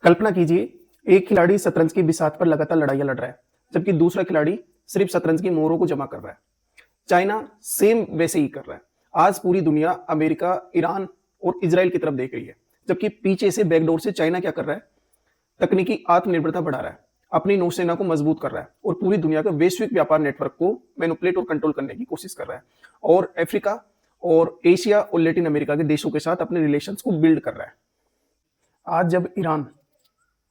कल्पना कीजिए, एक खिलाड़ी शतरंज की बिसात पर लगातार लड़ाइयाँ लड़ रहा है, जबकि दूसरा खिलाड़ी सिर्फ शतरंज की मोहरों को जमा कर रहा है। चाइना सेम वैसे ही कर रहा है। आज पूरी दुनिया अमेरिका, ईरान और इजराइल की तरफ देख रही है, जबकि पीछे से बैकडोर से चाइना क्या कर रहा है? तकनीकी आत्मनिर्भरता बढ़ा रहा है, अपनी नौसेना को मजबूत कर रहा है और पूरी दुनिया का वैश्विक व्यापार नेटवर्क को मैनिपुलेट और कंट्रोल करने की कोशिश कर रहा है और अफ्रीका और एशिया और लैटिन अमेरिका के देशों के साथ अपने रिलेशंस को बिल्ड कर रहा है। आज जब ईरान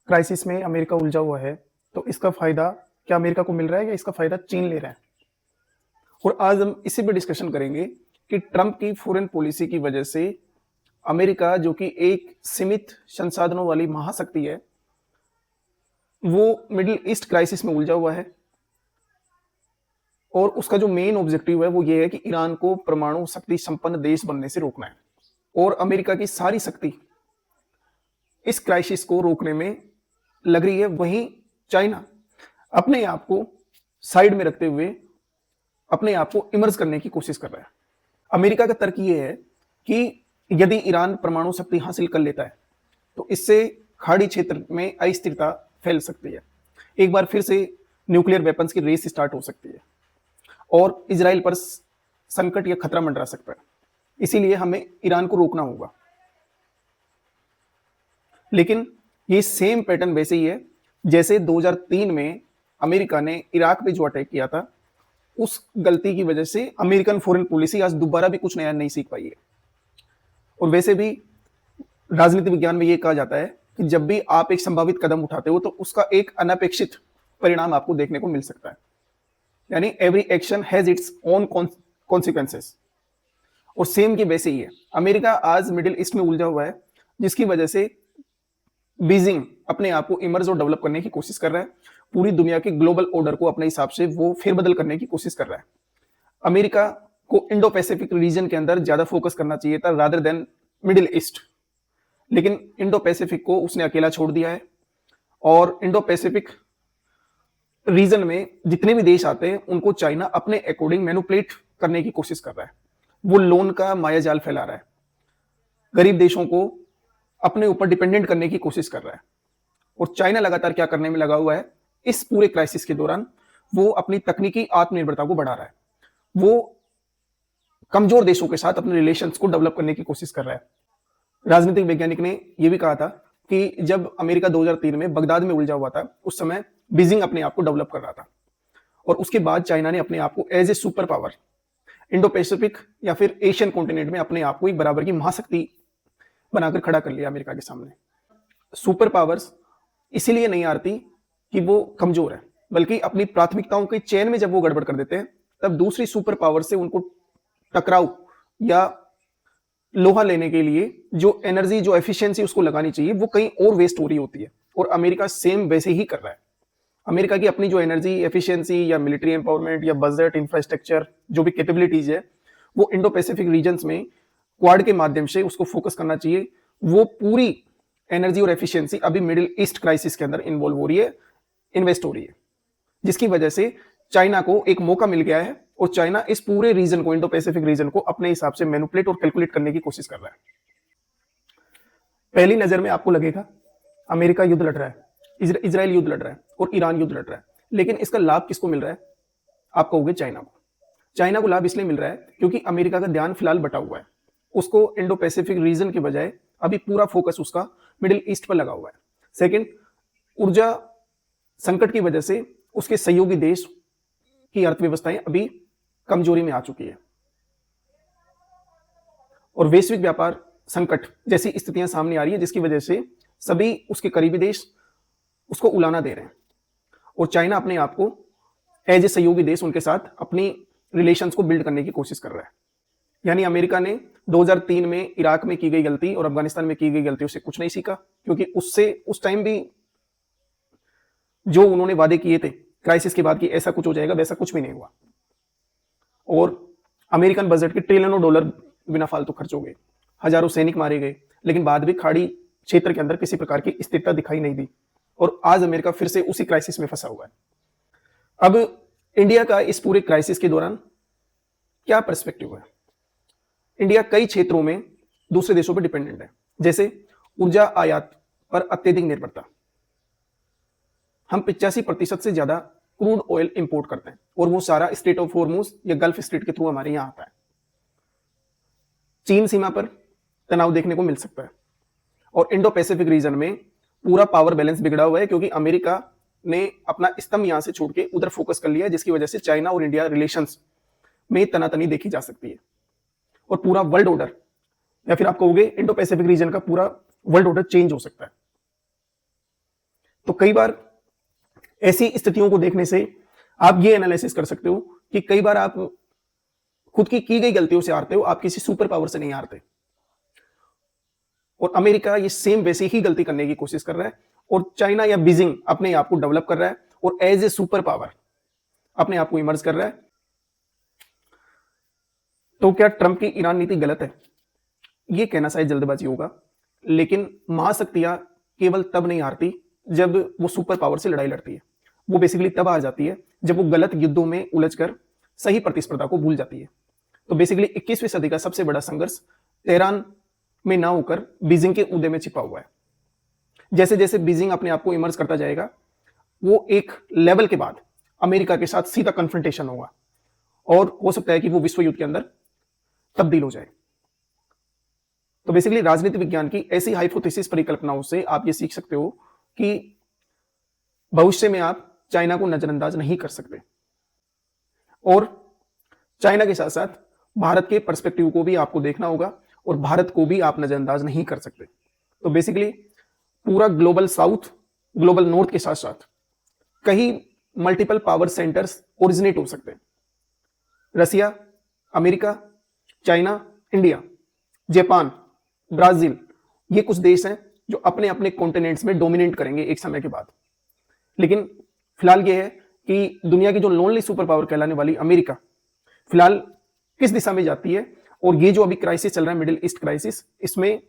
क्राइसिस में अमेरिका उलझा हुआ है, तो इसका फायदा क्या अमेरिका को मिल रहा है या इसका फायदा चीन ले रहा है? और आज हम इसी पे डिस्कशन करेंगे कि ट्रंप की फॉरेन पॉलिसी की वजह से अमेरिका, जो कि एक सीमित संसाधनों वाली महाशक्ति है, वो मिडिल ईस्ट क्राइसिस में उलझा हुआ है और उसका जो मेन ऑब्जेक्टिव है वो ये है कि ईरान को परमाणु शक्ति संपन्न देश बनने से रोकना है। और अमेरिका की सारी शक्ति इस क्राइसिस को रोकने में लग रही है। वहीं चाइना अपने आप को साइड में रखते हुए अपने आप को इमर्ज करने की कोशिश कर रहा है। अमेरिका का तर्क यह है कि यदि ईरान परमाणु शक्ति हासिल कर लेता है तो इससे खाड़ी क्षेत्र में अस्थिरता फैल सकती है, एक बार फिर से न्यूक्लियर वेपन्स की रेस स्टार्ट हो सकती है और इजराइल पर संकट या खतरा मंडरा सकता है। इसीलिए हमें ईरान को रोकना होगा। लेकिन ये सेम पैटर्न वैसे ही है जैसे 2003 में अमेरिका ने इराक पे जो अटैक किया था, उस गलती की वजह से अमेरिकन फॉरेन पॉलिसी आज दोबारा भी कुछ नया नहीं सीख पाई है। और वैसे भी राजनीति विज्ञान में ये कहा जाता है कि जब भी आप एक संभावित कदम उठाते हो तो उसका एक अनपेक्षित परिणाम आपको देखने को मिल सकता है। यानी every action has its own consequences. और सेम की वैसे ही है, अमेरिका आज मिडिल ईस्ट में उलझा हुआ है, जिसकी वजह से बीजिंग अपने आप को इमर्ज और डेवलप करने की कोशिश कर रहा है। पूरी दुनिया के ग्लोबल ऑर्डर को अपने हिसाब से वो फेरबदल करने की कोशिश कर रहा है। अमेरिका को इंडो पैसिफिक रीजन के अंदर ज्यादा फोकस करना चाहिए था रादर देन मिडिल ईस्ट, लेकिन इंडो पैसिफिक को उसने अकेला छोड़ दिया है। और इंडो पैसिफिक रीजन में जितने भी देश आते हैं उनको चाइना अपने अकॉर्डिंग मैनिपुलेट करने की कोशिश कर रहा है। वो लोन का मायाजाल फैला रहा है, गरीब देशों को अपने ऊपर डिपेंडेंट करने की कोशिश कर रहा है। और चाइना लगातार क्या करने में लगा हुआ है, इस पूरे क्राइसिस के दौरान वो अपनी तकनीकी आत्मनिर्भरता को बढ़ा रहा है। वो कमजोर देशों के साथ अपने रिलेशंस को डेवलप करने की कोशिश कर रहा है। राजनीतिक वैज्ञानिक ने यह भी कहा था कि जब अमेरिका 2003 में बगदाद में उलझा हुआ था, उस समय बीजिंग अपने आप को डेवलप कर रहा था और उसके बाद चाइना ने अपने आप को as a super power Indo Pacific या फिर एशियन कॉन्टिनेंट में अपने आप को एक बराबर की महाशक्ति बनाकर खड़ा कर लिया अमेरिका के सामने। सुपर पावर्स इसीलिए नहीं आती कि वो कमजोर है, बल्कि अपनी प्राथमिकताओं के चयन में जब वो गड़बड़ कर देते हैं, तब दूसरी सुपर पावर से उनको टकराव या लोहा लेने के लिए जो एनर्जी, जो एफिशिएंसी उसको लगानी चाहिए, वो कहीं और वेस्ट हो रही होती है। और अमेरिका सेम वैसे ही कर रहा है। अमेरिका की अपनी जो एनर्जी एफिशिएंसी या मिलिट्री एम्पावरमेंट या बजट, इंफ्रास्ट्रक्चर, जो भी कैपेबिलिटीज है, वो इंडो पैसिफिक रीजन्स में क्वाड के माध्यम से उसको फोकस करना चाहिए। वो पूरी एनर्जी और एफिशिएंसी अभी मिडिल ईस्ट क्राइसिस के अंदर इन्वॉल्व हो रही है, इन्वेस्ट हो रही है, जिसकी वजह से चाइना को एक मौका मिल गया है और चाइना इस पूरे रीजन को, इंडो पैसिफिक रीजन को अपने हिसाब से मैनिपुलेट और कैलकुलेट करने की कोशिश कर रहा है। पहली नजर में आपको लगेगा अमेरिका युद्ध लड़ रहा है, इजराइल युद्ध लड़ रहा है और ईरान युद्ध लड़ रहा है, लेकिन इसका लाभ किसको मिल रहा है? आप कहोगे चाइना को। चाइना को लाभ इसलिए मिल रहा है क्योंकि अमेरिका का ध्यान फिलहाल बटा हुआ है। उसको इंडो पैसिफिक रीजन के बजाय अभी पूरा फोकस उसका मिडिल ईस्ट पर लगा हुआ है। सेकंड, ऊर्जा संकट की वजह से उसके सहयोगी देश की अर्थव्यवस्थाएं अभी कमजोरी में आ चुकी है और वैश्विक व्यापार संकट जैसी स्थितियां सामने आ रही है, जिसकी वजह से सभी उसके करीबी देश उसको उलाना दे रहे हैं और चाइना अपने आप को एज ए सहयोगी देश उनके साथ अपनी रिलेशंस को बिल्ड करने की कोशिश कर रहा है। यानी अमेरिका ने 2003 में इराक में की गई गलती और अफगानिस्तान में की गई गलतियों से कुछ नहीं सीखा, क्योंकि उससे उस टाइम भी जो उन्होंने वादे किए थे क्राइसिस के बाद कि ऐसा कुछ हो जाएगा, वैसा कुछ भी नहीं हुआ और अमेरिकन बजट के ट्रिलियनों डॉलर बिना फालतू खर्च हो गए, हजारों सैनिक मारे गए, लेकिन बाद भी खाड़ी क्षेत्र के अंदर किसी प्रकार की स्थिरता दिखाई नहीं दी और आज अमेरिका फिर से उसी क्राइसिस में फंसा हुआ है। अब इंडिया का इस पूरे क्राइसिस के दौरान क्या पर्सपेक्टिव है? इंडिया कई क्षेत्रों में दूसरे देशों पर डिपेंडेंट है, जैसे ऊर्जा आयात पर अत्यधिक निर्भरता। हम 85% से ज्यादा क्रूड ऑयल इंपोर्ट करते हैं और वो सारा स्ट्रेट ऑफ हॉर्मुज या गल्फ स्ट्रेट के थ्रू हमारे यहाँ आता है। चीन सीमा पर तनाव देखने को मिल सकता है और इंडो पैसिफिक रीजन में पूरा पावर बैलेंस बिगड़ा हुआ है, क्योंकि अमेरिका ने अपना स्तंभ यहां से छोड़ के उधर फोकस कर लिया है, जिसकी वजह से चाइना और इंडिया रिलेशंस में तनातनी देखी जा सकती है और पूरा वर्ल्ड ऑर्डर, या फिर आप कहोगे इंडो पैसिफिक रीजन का पूरा वर्ल्ड ऑर्डर चेंज हो सकता है। तो कई बार ऐसी स्थितियों को देखने से आप ये एनालिसिस कर सकते हो कि कई बार आप खुद की गई गलतियों से हारते हो, आप किसी सुपर पावर से नहीं हारते। और अमेरिका ये सेम वैसे ही गलती करने की कोशिश कर रहा है और चाइना या बीजिंग अपने आप को डेवलप कर रहा है और एज ए सुपर पावर अपने आप को इमर्ज कर रहा है। तो क्या ट्रंप की ईरान नीति गलत है? यह कहना शायद जल्दबाजी होगा, लेकिन महाशक्तियां केवल तब नहीं हारती जब वो सुपर पावर से लड़ाई लड़ती है। वो बेसिकली तब हार जाती है जब वो गलत युद्धों में उलझकर सही प्रतिस्पर्धा को भूल जाती है। तो बेसिकली 21वीं सदी का सबसे बड़ा संघर्ष तेहरान में ना होकर बीजिंग के उदय में छिपा हुआ है। जैसे जैसे बीजिंग अपने आप को इमर्ज करता जाएगा, वो एक लेवल के बाद अमेरिका के साथ सीधा कन्फ्रंटेशन होगा और हो सकता है कि वो विश्व युद्ध के अंदर तब्दील हो जाए। तो बेसिकली राजनीति विज्ञान की ऐसी हाइपोथेसिस परिकल्पनाओं से आप ये सीख सकते हो कि भविष्य में आप चाइना को नजरअंदाज नहीं कर सकते और चाइना के साथ साथ भारत के पर्सपेक्टिव को भी आपको देखना होगा और भारत को भी आप नजरअंदाज नहीं कर सकते। तो बेसिकली पूरा ग्लोबल साउथ, ग्लोबल नॉर्थ के साथ साथ कई मल्टीपल पावर सेंटर्स ओरिजिनेट हो सकते हैं। Russia, America, China, India, Japan, Brazil, ये कुछ देश हैं जो अपने अपने कॉन्टिनेंट्स में डोमिनेट करेंगे एक समय के बाद। लेकिन फिलहाल ये है कि दुनिया की जो लोनली सुपर पावर कहलाने वाली अमेरिका फिलहाल किस दिशा में जाती है, और ये जो अभी क्राइसिस चल रहा है मिडिल ईस्ट क्राइसिस, इसमें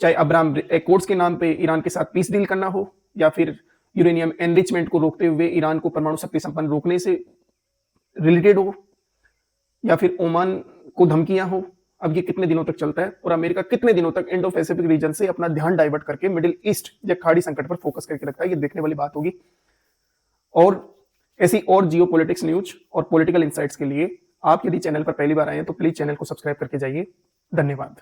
चाहे अब्राहम एकॉर्ड्स के नाम पे ईरान के साथ पीस डील करना हो या फिर यूरेनियम एनरिचमेंट को रोकते हुए ईरान को परमाणु शक्ति संपन्न रोकने से रिलेटेड हो या फिर ओमान को धमकियां हो, अब ये कितने दिनों तक चलता है और अमेरिका कितने दिनों तक इंडो पैसिफिक रीजन से अपना ध्यान डाइवर्ट करके मिडिल ईस्ट या खाड़ी संकट पर फोकस करके रखता है, ये देखने वाली बात होगी। और ऐसी और जियोपॉलिटिक्स न्यूज और पॉलिटिकल इंसाइट्स के लिए आप यदि चैनल पर पहली बार आए हैं तो प्लीज चैनल को सब्सक्राइब करके जाइए। धन्यवाद।